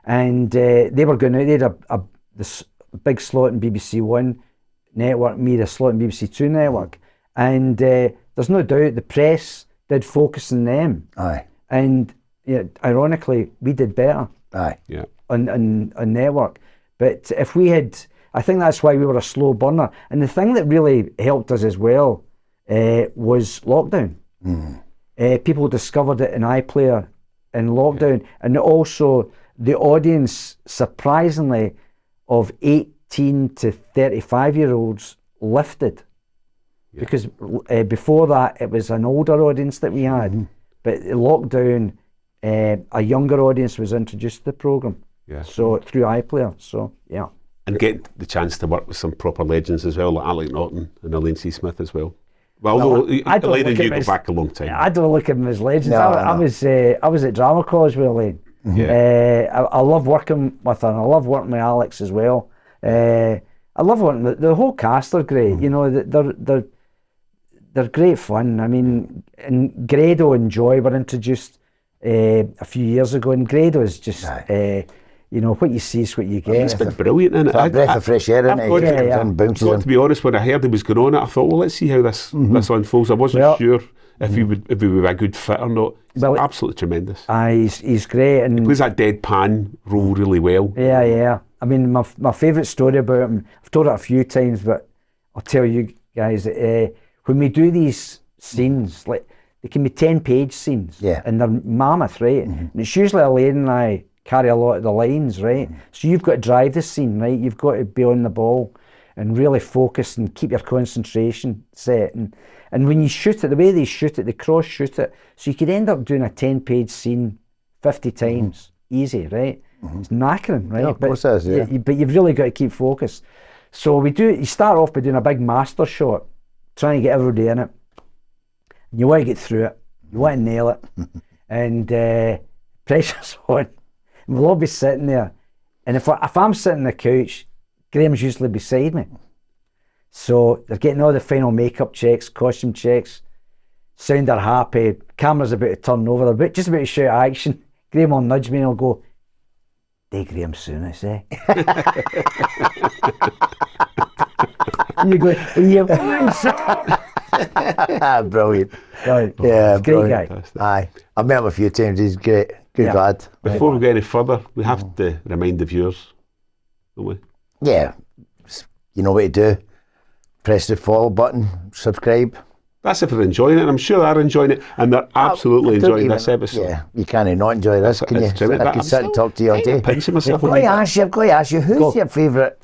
And they were going out. They had this big slot in BBC One network, me a slot in BBC Two network. And there's no doubt the press did focus on them. Aye. And ironically, we did better. Aye. Yeah. On network. But if we had, I think that's why we were a slow burner. And the thing that really helped us as well was lockdown. People discovered it in iPlayer in lockdown, and also the audience, surprisingly, of 18 to 35-year-olds lifted. Because before that, it was an older audience that we had. But lockdown, a younger audience was introduced to the programme. Yeah. So through iPlayer. So yeah. And get the chance to work with some proper legends as well, like Alec Norton and Elaine C. Smith as well. Well, although Elaine and you go back a long time. I don't look at them as legends. No, I was at drama college with Elaine. Yeah. I love working with her, and I love working with Alex as well. I love working with the whole cast. Are great. They're great fun. I mean, and Grado and Joy were introduced a few years ago, and Grado is just, what you see is what you get. It's been brilliant, isn't it? A breath of fresh air, isn't it? To be honest, when I heard he was going on it, I thought, well, let's see how this unfolds. I wasn't sure if he would be a good fit or not. He's absolutely tremendous. He's great, and he plays that deadpan role really well. Yeah. I mean, my favourite story about him, I've told it a few times, but I'll tell you guys, when we do these scenes, like they can be 10-page scenes, and they're mammoth, right? And it's usually Elaine and I carry a lot of the lines, right? So you've got to drive the scene, right? You've got to be on the ball and really focus and keep your concentration set. And when you shoot it, the way they shoot it, they cross shoot it, so you could end up doing a 10-page scene 50 times, easy, right? It's knackering, right? Yeah, of course it is, but you've really got to keep focus. So you start off by doing a big master shot, trying to get everybody in it. And you want to get through it, you want to nail it, and pressure's on. And we'll all be sitting there. And if I'm sitting on the couch, Graeme's usually beside me. So they're getting all the final makeup checks, costume checks, sound are happy, camera's about to turn over, they're just about to shout action. Graeme will nudge me and he'll go, "Hey, Graeme Souness, eh?" And you go, Brilliant. Right. Yeah, He's a great guy. Aye, I've met him a few times. He's great. Good lad. Before we go any further, we have to remind the viewers, don't we? Yeah, you know what to do. Press the follow button, subscribe. That's if they're enjoying it, and I'm sure they're enjoying it, and they're absolutely enjoying this episode. Yeah, you can't not enjoy this, can you? It's true, I can sit and talk to you all day. Pinching myself. I've got to ask you, who's your favourite,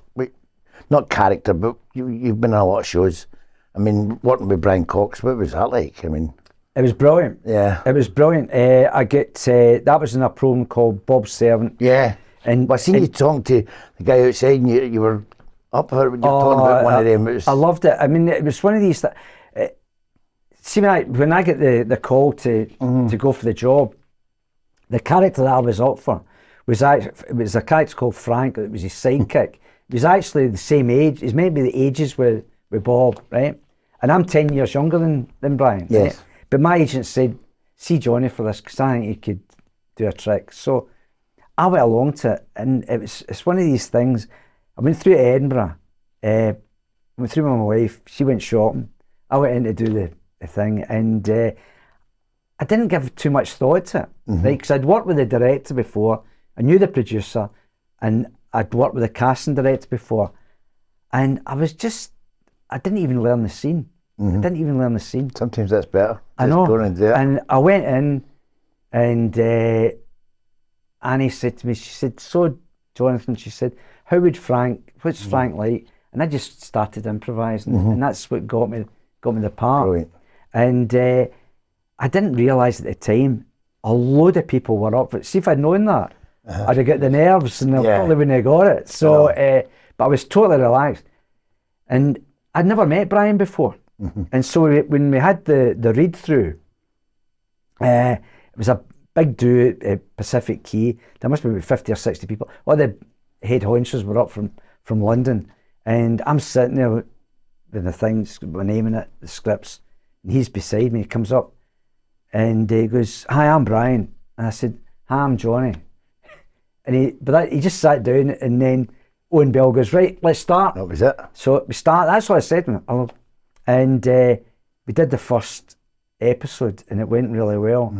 not character, but you've been in a lot of shows. I mean, working with Brian Cox, what was that like? I mean, it was brilliant. Yeah, it was brilliant. I get that was in a program called Bob's Servant. Yeah, and I seen you talking to the guy outside, and you were up there when you were talking about one of them. I loved it. I mean, it was one of these that. See, when I get the call to go for the job, the character that I was up for was it was a character called Frank. It was his sidekick. He was actually the same age. He's maybe the ages with Bob, right? And I'm 10 years younger than Brian. Yes. Right? But my agent said, "See Johnny for this because I think he could do a trick." So I went along to it, and it's one of these things. I went through to Edinburgh. I went through with my wife. She went shopping. I went in to do the thing, and I didn't give too much thought to it, right? Because I'd worked with the director before, I knew the producer, and I'd worked with the casting director before, and I didn't even learn the scene. I didn't even learn the scene. Sometimes that's better. I know. Go and do it. And I went in, and Annie said to me, she said, "So, Jonathan," she said, "how would what's Frank like?" And I just started improvising, and that's what got me the part. Brilliant. And I didn't realise at the time a load of people were up for it. See, if I'd known that, I'd have got the nerves and I probably wouldn't have got it. So, but I was totally relaxed. And I'd never met Brian before. And so when we had the read through, it was a big do at Pacific Quay. There must be about 50 or 60 people. All the head honchos were up from London. And I'm sitting there with the things, my name in it, the scripts, and he's beside me. He comes up and he goes, "Hi, I'm Brian." And I said, "Hi, I'm Johnny." And he just sat down, and then Owen Bell goes, "Right, let's start." That was it. So we start. That's what I said to him. And we did the first episode, and it went really well.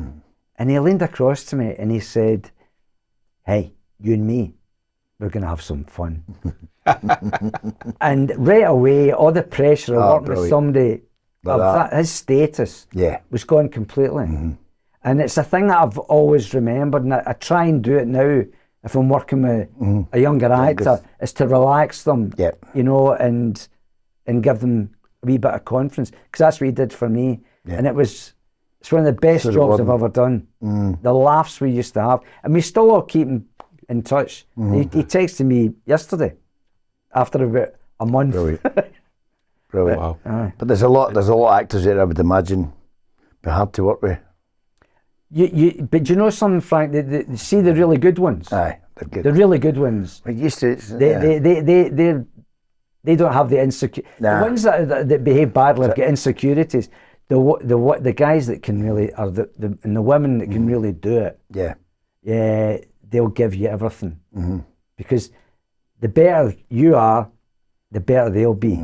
And he leaned across to me and he said, "Hey, you and me, we're going to have some fun." And right away, all the pressure of working with somebody of his status was gone completely. And it's a thing that I've always remembered, and I try and do it now if I'm working with a younger actor, is to relax them, you know, and give them a wee bit of confidence, because that's what he did for me. And it's one of the best jobs I've ever done. The laughs we used to have, and we still all keep in touch. He texted me yesterday after about a month. Brilliant. Wow. But there's a lot of actors there, I would imagine, be hard to work with. But you know something, Frank? They see the really good ones. Aye, they're good. The really good ones. We used to. They don't have the insecurity. The ones that behave badly have got insecurities. The guys that can really, and the women that can really do it. Yeah, they'll give you everything. Because the better you are, the better they'll be.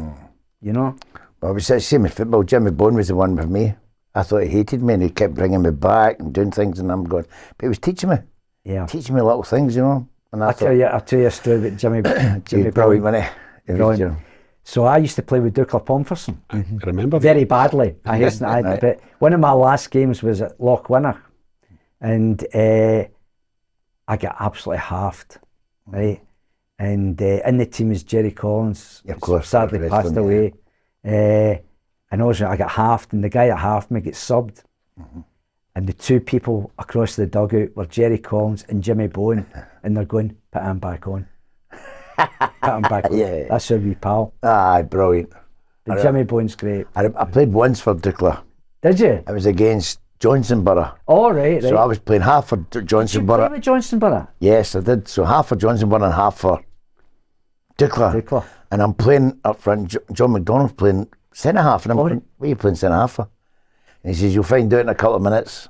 You know. Well, it was the same with football. Jimmy Bone was the one with me. I thought he hated me, and he kept bringing me back and doing things, and I'm going, but he was teaching me. Teaching me little things, you know. And I'll tell you a story about Jimmy. Jimmy brilliant, wasn't he? Brilliant. So I used to play with Dukla Pomferson. I remember Very badly, I hasten to add. But one of my last games was at Loch Winner, and I got absolutely halved, right? And in the team is Jerry Collins, of course, sadly passed away. And also I got halved, and the guy that halved me gets subbed. And the two people across the dugout were Jerry Collins and Jimmy Bowen, and they're going, put him back on. Put him back on. Yeah. That's our wee pal. Aye, brilliant. But Jimmy Bowen's great. I played once for Dukla. Did you? I was against Johnsonborough. Oh, right. So I was playing half for Did you Johnsonborough. play with Johnsonborough? Yes, I did. So half for Johnsonborough and half for Dukla. And I'm playing up front. John McDonald's playing centre half. And I'm going, what are you playing centre half for? And he says, you'll find out in a couple of minutes.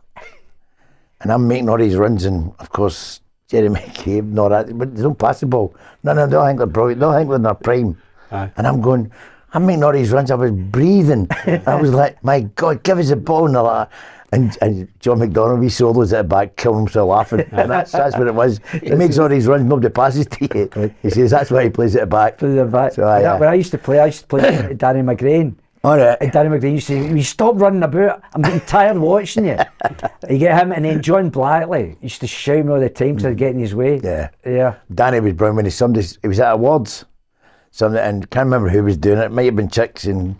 And I'm making all these runs, and of course, Jeremy McCabe and all that, but they don't pass the ball. No, I think they're brilliant. No, I think they're in their prime. Aye. And I'm going, I'm making all these runs. I was breathing. I was like, my God, give us the ball. And, like, and John McDonald, we solos at the back, killing himself laughing. And that's what it was. He makes all these runs, nobody passes to you. He says that's why he plays at the back. Play the back. So, When I used to play Danny McGrain. All right. And Danny McGrain used to say, you stop running about, I'm getting tired watching you. You get him, and then John Blackley used to shout me all the time because I'd get in his way. Yeah. Danny was brilliant when he was at awards. And can't remember who was doing it. It might have been Chicks, and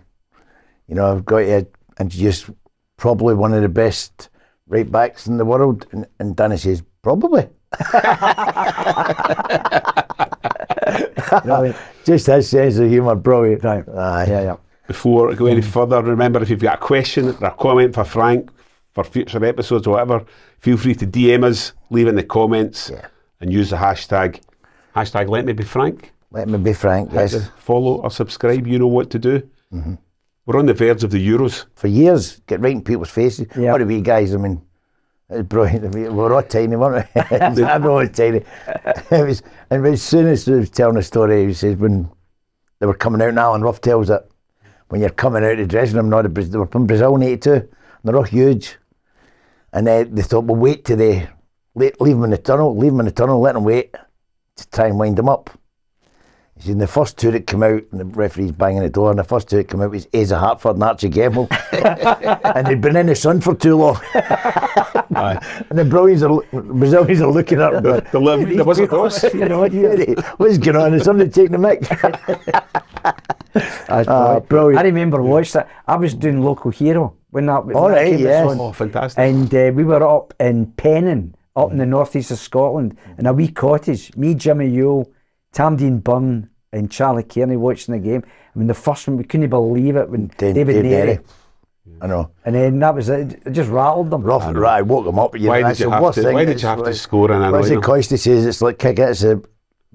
I've got to introduce probably one of the best right backs in the world. And Danny says, probably. Just his sense of humour, brilliant. Right. Yeah. Before I go any further, remember, if you've got a question or a comment for Frank for future episodes or whatever, feel free to DM us, leave it in the comments, and use the hashtag Let Me Be Frank. Let me be frank, yes. Follow or subscribe, you know what to do. We're on the verge of the Euros. For years, get right in people's faces. Yeah. What are we guys? I mean, it was brilliant. We were all tiny, weren't we? Everyone was tiny. And as soon as he was telling the story, he says when they were coming out now, and Rough tells it, when you're coming out of the dressing room, they were from Brazil in '82, and they're all huge. And they thought, well, wait till they leave them in the tunnel, let them wait to try and wind them up. He said, the first two that come out, and the referee's banging the door, and the first two that come out was Asa Hartford and Archie Gemmell. And they'd been in the sun for too long. And the Brazilians are looking at them. There wasn't those. What's going on? Is somebody taking the mic? Brilliant. I remember watching that. I was doing Local Hero when that was on. Oh, fantastic. And we were up in Pennon, up in the northeast of Scotland, in a wee cottage. Me, Jimmy Yule, Tam Dean Byrne and Charlie Kearney watching the game. I mean, the first one, we couldn't believe it when David Neary. I know. And then that was it. It just rattled them. I woke them up. Why did you have to score an What's it Coisty says? It's like kicking. It's the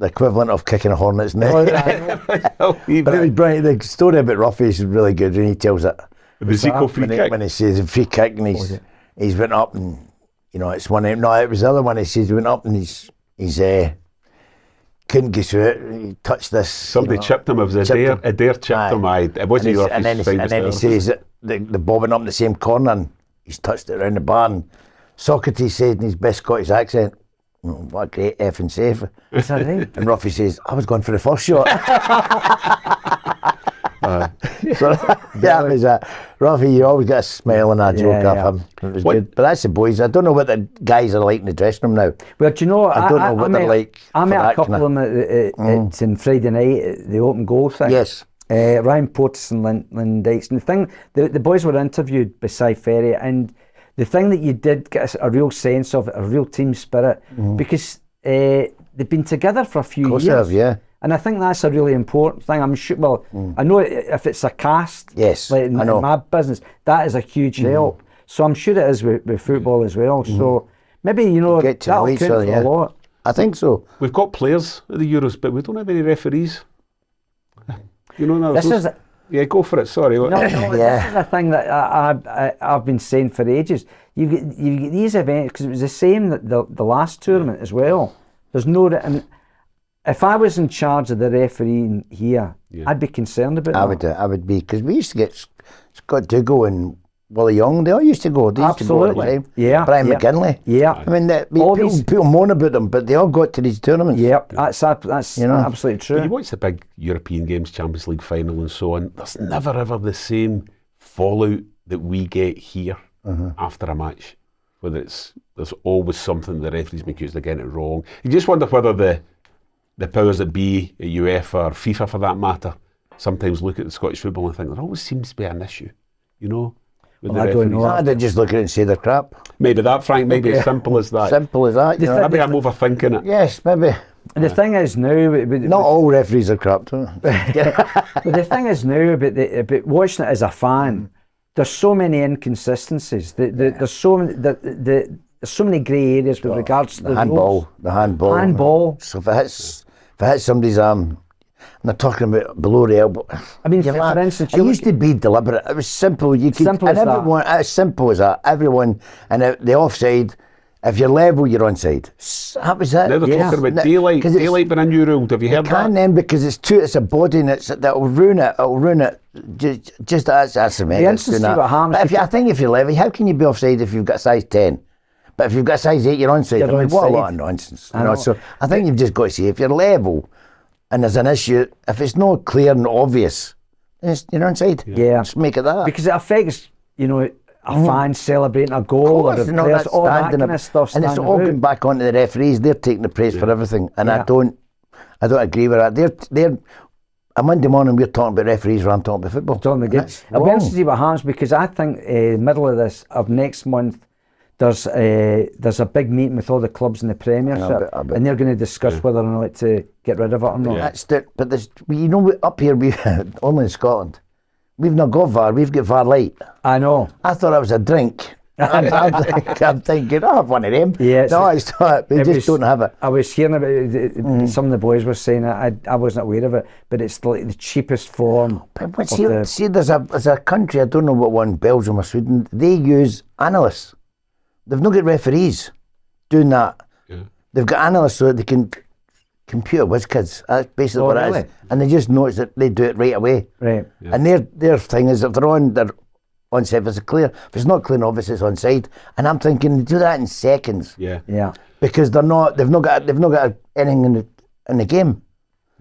equivalent of kicking a hornet's nest. But it was brilliant. The story about Ruffy is really good, and he tells it. The Zico free kick. When he says a free kick, and he's went up, and it's one. No, it was the other one. He says he went up, and he's couldn't get through it. He touched this. Somebody chipped him. It was Adair chipped him. It wasn't your and then he says that the ball went up in the same corner, and he's touched it around the bar. And Socrates said in his best Scottish accent, what a great effing save. Is that right? And Ruffy says, I was going for the first shot. So that was Ruffy, you always get a smile and a joke off him. It was good. But that's the boys. I don't know what the guys are like in the dressing room now. Well, do you know, I don't know what they're like. I met a couple of them it's in Friday night at the open goal thing. Yes. Ryan Portis and Lynn Dykes. And the thing, the boys were interviewed beside Ferry, and the thing that you did get a real sense of it, a real team spirit, because they've been together for a few years. Of course they have, yeah. And I think that's a really important thing. I'm sure. Well, I know if it's a cast, yes, like in my business, that is a huge help. So I'm sure it is with football as well. So maybe that'll count for a lot. I think so. We've got players at the Euros, but we don't have any referees. Yeah, go for it. Sorry. No, this is a thing that I've been saying for ages. You get these events, because it was the same that the last tournament as well. There's no, and if I was in charge of the refereeing here, I'd be concerned about that. I would be, because we used to get Scott Dougal and Willie Young, they all used to go. They used Absolutely. to go all the time. Yeah, Brian yeah. McGinley. Yeah. I mean, people moan about them, but they all got to these tournaments. Yep, that's absolutely But true. you watch the big European games, Champions League final and so on, there's never ever the same fallout that we get here after a match. Whether there's always something the referees make accused of getting it wrong. You just wonder whether the powers that be at UEFA or FIFA for that matter sometimes look at the Scottish football and think there always seems to be an issue, with the I don't know. referees. They just look at it and say they're crap. Maybe that, Frank, maybe as simple as that. Simple as that. Maybe I'm overthinking it. Yes, maybe. And the thing is now, Not all referees are crap, too. but the thing is now about watching it as a fan, there's so many inconsistencies. There's so many grey areas with regards to the rules. The handball. Handball. So if it hits somebody's arm, and they're talking about below the elbow. I mean, You're for mad. instance, it used to be deliberate. It was simple. You could, Simple and as that. everyone, as simple as that. Everyone, and the offside. If you're level, you're onside. That was it. Now they're talking about daylight being a new rule. Have you heard that? Then because it's a body and that'll ruin it. It'll ruin it. Just that's the instance of what happens. But I think if you're level, how can you be offside if you've got size 10? But if you've got size 8, you're onside. You're What a onside. lot of nonsense. So I think you've just got to see if you're level and there's an issue. If it's not clear and obvious, then you're onside. Yeah. Just make it that. because it affects, a fan celebrating a goal or the players, all that kind of stuff. And it's standing all out. going back onto the referees. They're taking the praise for everything, and I don't agree with that. They're. A Monday morning we're talking about referees, rather than talking about football. Talking about games. It'll be interesting to see what happens because I think middle of next month there's a big meeting with all the clubs in the Premiership, and they're going to discuss whether or not to get rid of it or not. That's but there's, up here we only in Scotland. We've not got VAR. We've got VAR light. I know. I thought it was a drink. I'm thinking, I'll have one of them. Yeah, no, it's not. We just don't have it. I was hearing about it. Some of the boys were saying it. I wasn't aware of it, but it's like the cheapest form. But see, there's a country, I don't know what one, Belgium or Sweden, they use analysts. They've not got referees doing that. Yeah. They've got analysts so that they can computer whiz kids. That's basically what it is. And they just notice that they do it right away. Right. Yeah. And their thing is if they're onside, if it's clear. If it's not clear, obviously it's onside. And I'm thinking they do that in seconds. Yeah. Because they've not got anything in the game.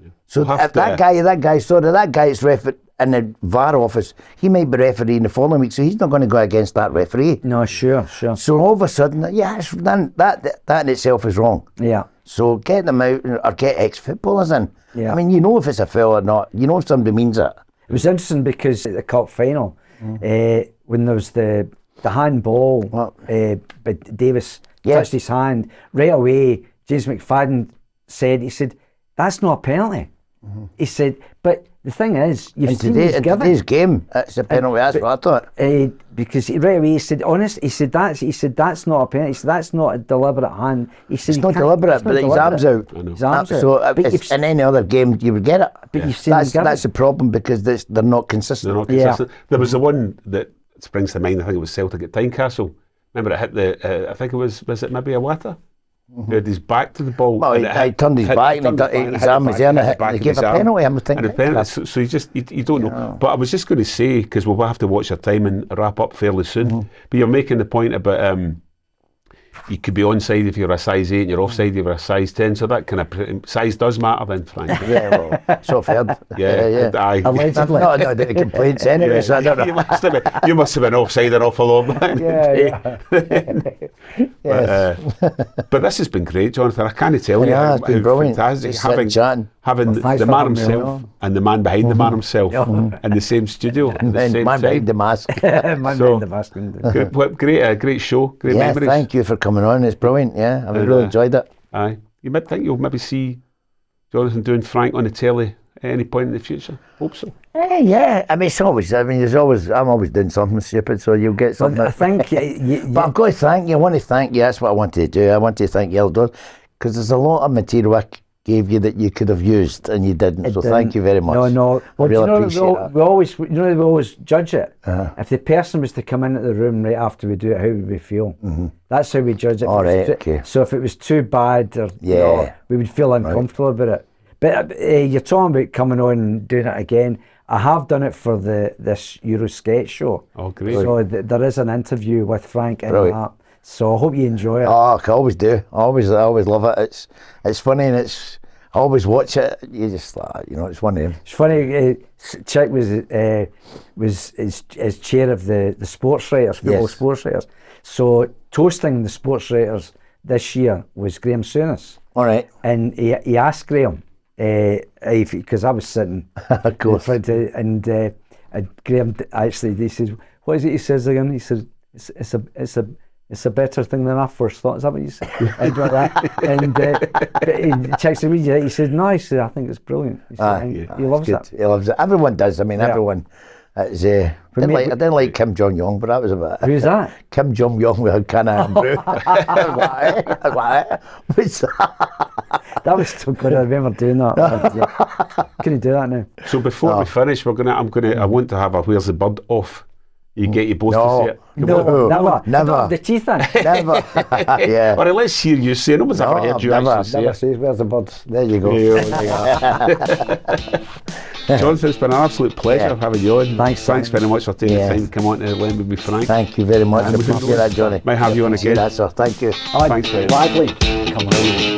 Yeah. So if that guy is ref in the VAR office, he might be refereeing the following week, so he's not going to go against that referee. No, sure. So all of a sudden, that in itself is wrong. Yeah. So get them out or get ex-footballers in. Yeah. I mean, if it's a foul or not. If somebody means it. It was interesting because at the cup final, when there was the handball, but Davis touched his hand right away. James McFadden said, "That's not a penalty." He said, "But the thing is, you've seen today's game, it's a penalty. That's what I thought." Because right away he said, that's not a penalty. He said that's not a deliberate hand. He said it's not deliberate, but his arm's out. His arm's out. So in any other game you would get it. But you've seen that's the problem because they're not consistent. They're not consistent. There was the one that springs to mind. I think it was Celtic at Tynecastle. Remember it hit the? I think it was it maybe a Water? He had his back to the ball. Well, he turned his back and his arm was there and he gave a penalty. I'm thinking. So you don't know. But I was just going to say, because we'll have to watch our time and wrap up fairly soon, but you're making the point about you could be onside if you're a size 8 and you're offside if you're a size 10, so that kind of size does matter then, Frank. Yeah, well, so I've heard. Yeah. Allegedly. No, the complaints anyway, so I don't know. You must have been offside an awful lot, man. Yeah. But this has been great, Jonathan. I can't tell you how fantastic having the man himself and the man behind the man himself in the same studio at the same man time. behind the mask. Behind the mask. Great show, great memories. Thank you for coming on. It's brilliant. Yeah, I've really enjoyed it. Aye, you might think you'll maybe see Jonathan doing Frank on the telly at any point in the future. Hope so. Yeah, I mean, it's always. I mean, I'm always doing something stupid, so you'll get something. I think. But I've got to thank you. I want to thank you. That's what I wanted to do. I want to thank you, Eldor, because there's a lot of material I gave you that you could have used and you didn't. Thank you very much. No. Well, I really appreciate that. We always judge it. If the person was to come into the room right after we do it, how would we feel? That's how we judge it. All right. Okay. So if it was too bad, we would feel uncomfortable about it. But you're talking about coming on and doing it again. I have done it for this Euro sketch show. Oh, great. So there is an interview with Frank in Brilliant. that. So I hope you enjoy it. Oh, I always do. I always love it. It's funny and I always watch it. You just like, it's one of them. It's funny. Chick was as chair of the sports writers, football Yes. sports writers. So toasting the sports writers this year was Graeme Souness. All right. And he asked Graeme, because I was sitting Of course. in front of, and Graeme actually, he says, what is it he says again? He said, it's a better thing than I first thought. Is that what you said? And like that. And he checks the media. He said, no, he said, I think it's brilliant. He said, he loves it. He loves it. Everyone does. I mean, everyone. It's, I didn't like Kim Jong-un, but that was about it. Who's that? Kim Jong-un with a can of brew. What's that? That was so good. I remember doing that. But, yeah. Can you do that now? So before we finish, I want to have a Where's the Bird off. You get you both No. to say it. Come No, on. never. Never. The teeth in. Never. Yeah. All right, let's hear you say it. Nobody's ever heard you never actually say it. says where's the birds. There you go. Jonathan, it's been an absolute pleasure having you on. Thanks very much for taking the Yes. time to come on to Let Me Be Frank. Thank you very much. I And we appreciate that, Johnny. might have you on again. That's sir. Thank you. Thanks very much. Gladly. Come on.